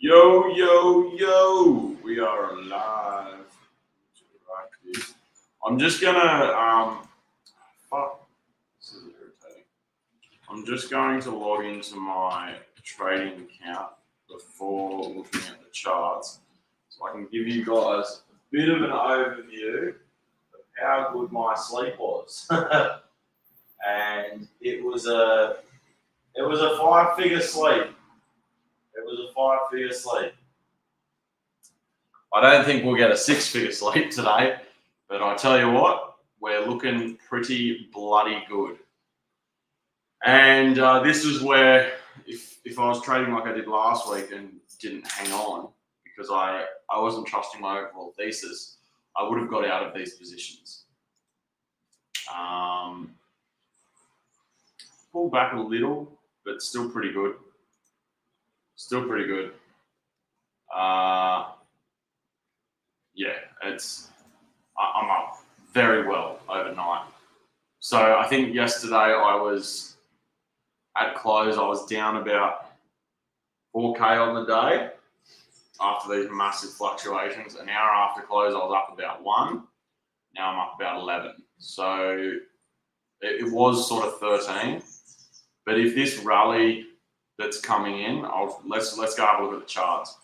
Yo, yo, yo, we are alive. I'm just gonna, fuck, this is irritating. I'm just going to log into my trading account before looking at the charts so I can give you guys a bit of an overview of how good my sleep was. And it was a 5-figure sleep. It was a 5-figure sleep. I don't think we'll get a 6-figure sleep today, but I tell you what, we're looking pretty bloody good. And this is where, if I was trading like I did last week and didn't hang on because I wasn't trusting my overall thesis, I would have got out of these positions. Pulled back a little, but still pretty good. Still pretty good. Yeah, I'm up very well overnight. So I think yesterday I was at close, I was down about 4K on the day after these massive fluctuations. An hour after close, I was up about 1. Now I'm up about 11. So it was sort of 13. But if this rally that's coming in, let's go have a look at the charts.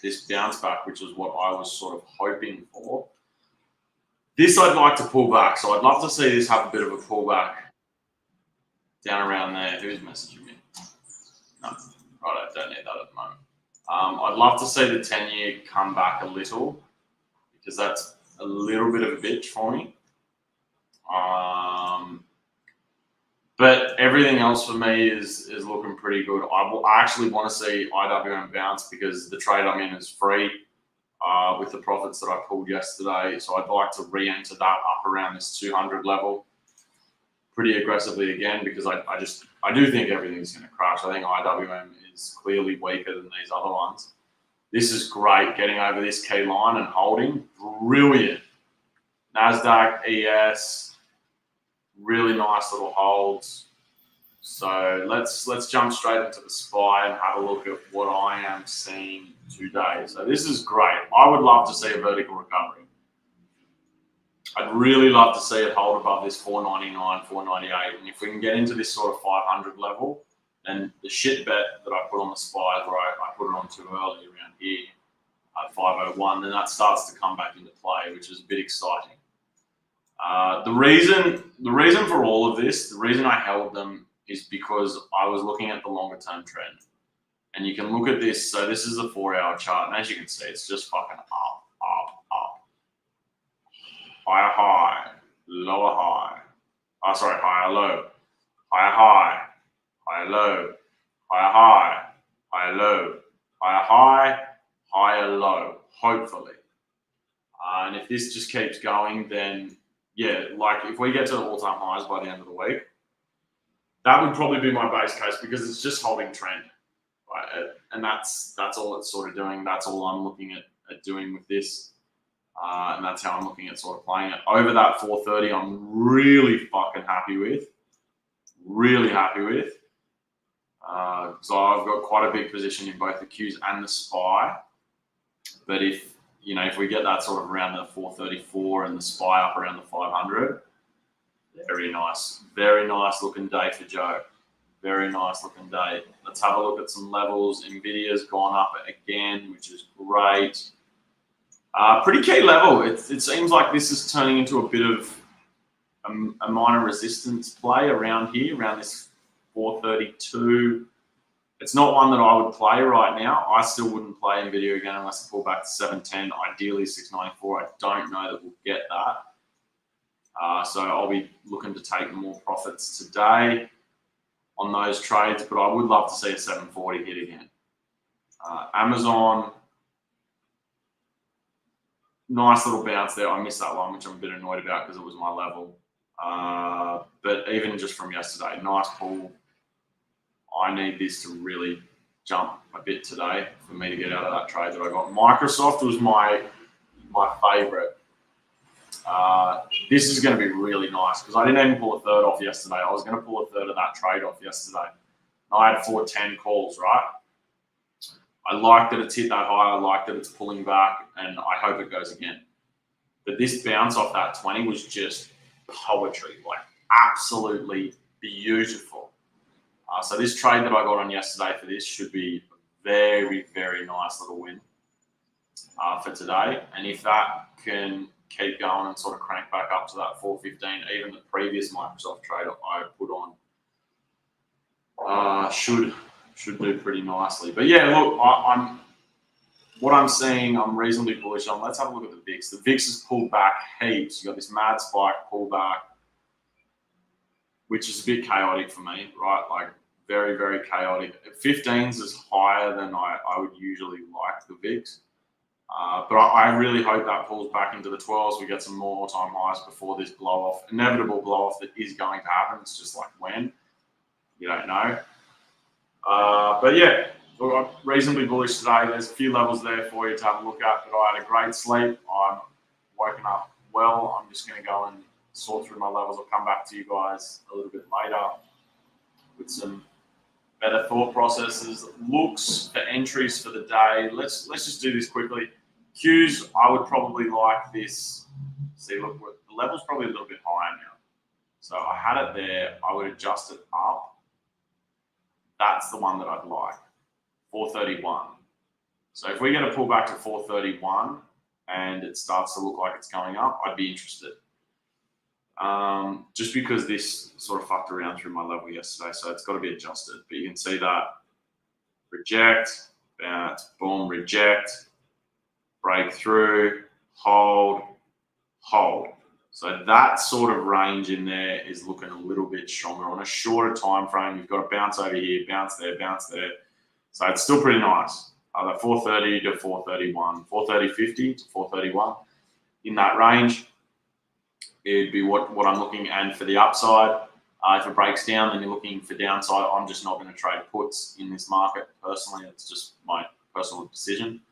This bounce back, which is what I was sort of hoping for. This I'd like to pull back. So I'd love to see this have a bit of a pullback down around there. Who's messaging me? No, right, I don't need that at the moment. I'd love to see the 10-year come back a little because that's a little bit of a bitch for me. But everything else for me is looking pretty good. I actually want to see IWM bounce because the trade I'm in is free with the profits that I pulled yesterday. So I'd like to re-enter that up around this 200 level pretty aggressively again because I do think everything's going to crash. I think IWM is clearly weaker than these other ones. This is great, getting over this key line and holding. Brilliant. NASDAQ, ES. Really nice little holds. So let's jump straight into the SPY and have a look at what I am seeing today. So this is great. I would love to see a vertical recovery. I'd really love to see it hold above this 499, 498. And if we can get into this sort of 500 level, then the shit bet that I put on the SPY, where I put it on too early around here at 501, then that starts to come back into play, which is a bit exciting. The reason for all of this, the reason I held them is because I was looking at the longer term trend. And you can look at this. So this is a 4-hour chart. And as you can see, it's just fucking up, up, up. Higher high, lower high. Higher low. Higher high, higher low. Higher high, higher low. Higher high, higher low, hopefully. And if this just keeps going, then yeah, like if we get to all-time highs by the end of the week, that would probably be my base case because it's just holding trend, right? And that's all it's sort of doing. That's all I'm looking at doing with this, and that's how I'm looking at sort of playing it. Over that 430, I'm really fucking happy with. Really happy with. So I've got quite a big position in both the Qs and the SPY. But if we get that sort of around the 434 and the SPY up around the 500, very nice looking day for Joe. Very nice looking day. Let's have a look at some levels. Nvidia's gone up again, which is great. Pretty key level. It seems like this is turning into a bit of a minor resistance play around here, around this 432. It's not one that I would play right now. I still wouldn't play Nvidia again unless I pull back to 710, ideally 694. I don't know that we'll get that. So I'll be looking to take more profits today on those trades, but I would love to see a 740 hit again. Amazon, nice little bounce there. I missed that one, which I'm a bit annoyed about because it was my level. But even just from yesterday, nice pull. I need this to really jump a bit today for me to get out of that trade that I got. Microsoft was my favorite. This is going to be really nice because I didn't even pull a third off yesterday. I was going to pull a third of that trade off yesterday. I had 410 calls, right? I like that it's hit that high. I like that it's pulling back, and I hope it goes again. But this bounce off that 20 was just poetry, like absolutely beautiful. So this trade that I got on yesterday for this should be a very, very nice little win for today. And if that can keep going and sort of crank back up to that 415, even the previous Microsoft trade I put on should do pretty nicely. But yeah, look, what I'm seeing, I'm reasonably bullish on. Let's have a look at the VIX. The VIX has pulled back heaps. You got this mad spike pullback, which is a bit chaotic for me, right? Like very, very chaotic. 15s is higher than I would usually like the VIX. But I really hope that pulls back into the 12s. We get some more all-time highs before this blow-off, inevitable blow-off that is going to happen. It's just like when, you don't know. But yeah, look, I'm reasonably bullish today. There's a few levels there for you to have a look at, but I had a great sleep. I'm woken up well. I'm just going to go and sort through my levels. I'll come back to you guys a little bit later with some better thought processes. Looks for entries for the day. Let's just do this quickly. Qs, I would probably like this. See, look, the level's probably a little bit higher now. So I had it there. I would adjust it up. That's the one that I'd like. 431. So if we get a pull back to 431 and it starts to look like it's going up, I'd be interested. Just because this sort of fucked around through my level yesterday, so it's got to be adjusted. But you can see that reject, bounce, boom, reject, break through, hold, hold. So that sort of range in there is looking a little bit stronger. On a shorter time frame, you've got a bounce over here, bounce there, bounce there. So it's still pretty nice. That 430 to 431, 430.50 to 431 in that range. It'd be what I'm looking. And for the upside, if it breaks down, then you're looking for downside. I'm just not going to trade puts in this market personally. It's just my personal decision.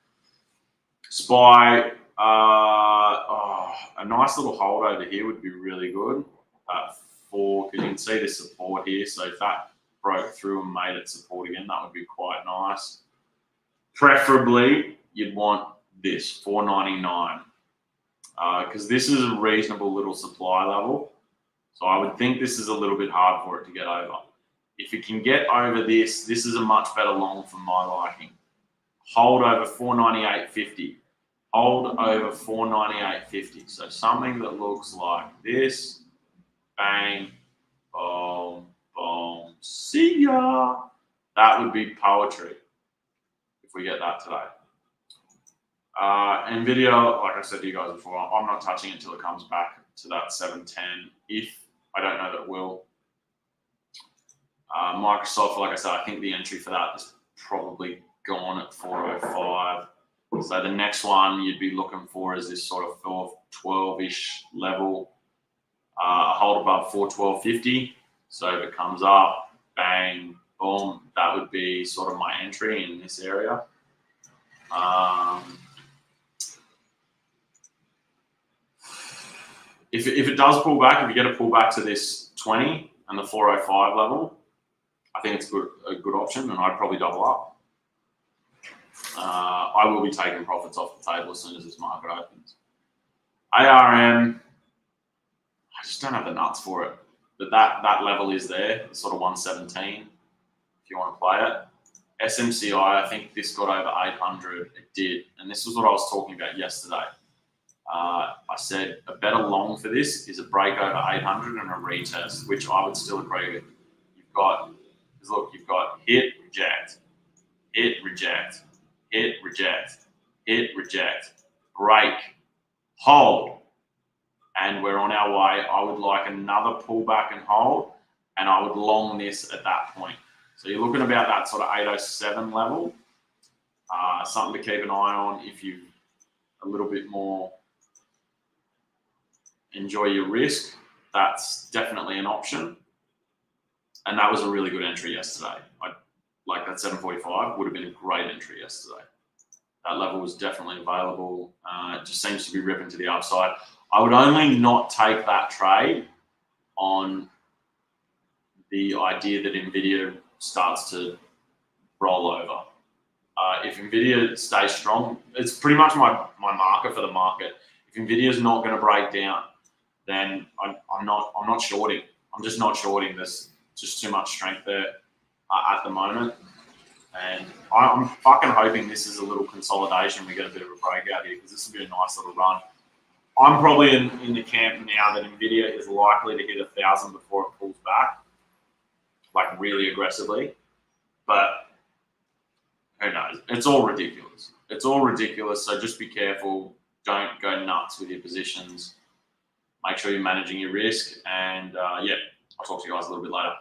SPY, a nice little hold over here would be really good. Because you can see the support here. So if that broke through and made it support again, that would be quite nice. Preferably, you'd want this 499. Because this is a reasonable little supply level. So I would think this is a little bit hard for it to get over. If it can get over this, this is a much better long for my liking. Hold over 498.50. Hold over 498.50. So something that looks like this. Bang, boom, boom, see ya. That would be poetry if we get that today. NVIDIA, like I said to you guys before, I'm not touching it until it comes back to that 710. If I don't know that it will. Microsoft, like I said, I think the entry for that is probably gone at 405. So the next one you'd be looking for is this sort of 412-ish level. Hold above 412.50. So if it comes up, bang, boom, that would be sort of my entry in this area. If it does pull back, if you get a pullback to this 20 and the 405 level, I think it's a good option, and I'd probably double up. I will be taking profits off the table as soon as this market opens. ARM, I just don't have the nuts for it. But that level is there, sort of 117, if you want to play it. SMCI, I think this got over 800. It did. And this was what I was talking about yesterday. I said a better long for this is a break over 800 and a retest, which I would still agree with. You've got hit, reject, hit, reject, hit, reject, hit, reject, break, hold, and we're on our way. I would like another pullback and hold, and I would long this at that point. So you're looking about that sort of 807 level. Something to keep an eye on if you a little bit more enjoy your risk. That's definitely an option. And that was a really good entry yesterday. Like that 745 would have been a great entry yesterday. That level was definitely available. It just seems to be ripping to the upside. I would only not take that trade on the idea that NVIDIA starts to roll over. If Nvidia stays strong, it's pretty much my marker for the market. If Nvidia is not going to break down, then I'm not shorting. I'm just not shorting. There's just too much strength there at the moment, and I'm fucking hoping this is a little consolidation. We get a bit of a breakout here because this will be a nice little run. I'm probably in the camp now that Nvidia is likely to hit 1,000 before it pulls back, like really aggressively. But who knows? It's all ridiculous. It's all ridiculous. So just be careful. Don't go nuts with your positions. Make sure you're managing your risk. And yeah, I'll talk to you guys a little bit later.